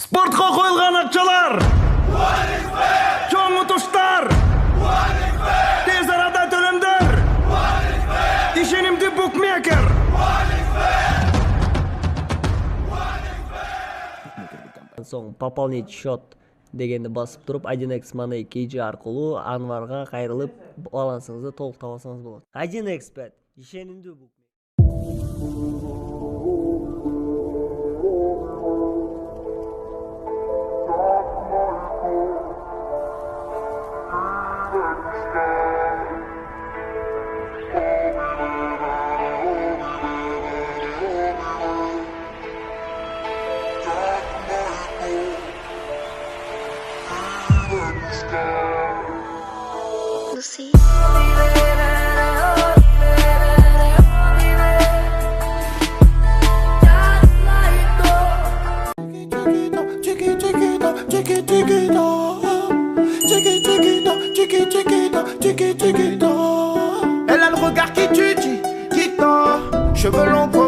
Спортқа қойылған ақшалар, чоң ұтыштар, тез арада төлемдер, ишенимді букмекер. Соң пополнить счет дегенді басып тұрып 1x Money KG арқылы Анварға қайрылып балансыңызды толық табасаңыз болады. 1x Bet ишенимді букмекер. Lucy. Elle a le regard qui tue, qui tord. Cheveux longs.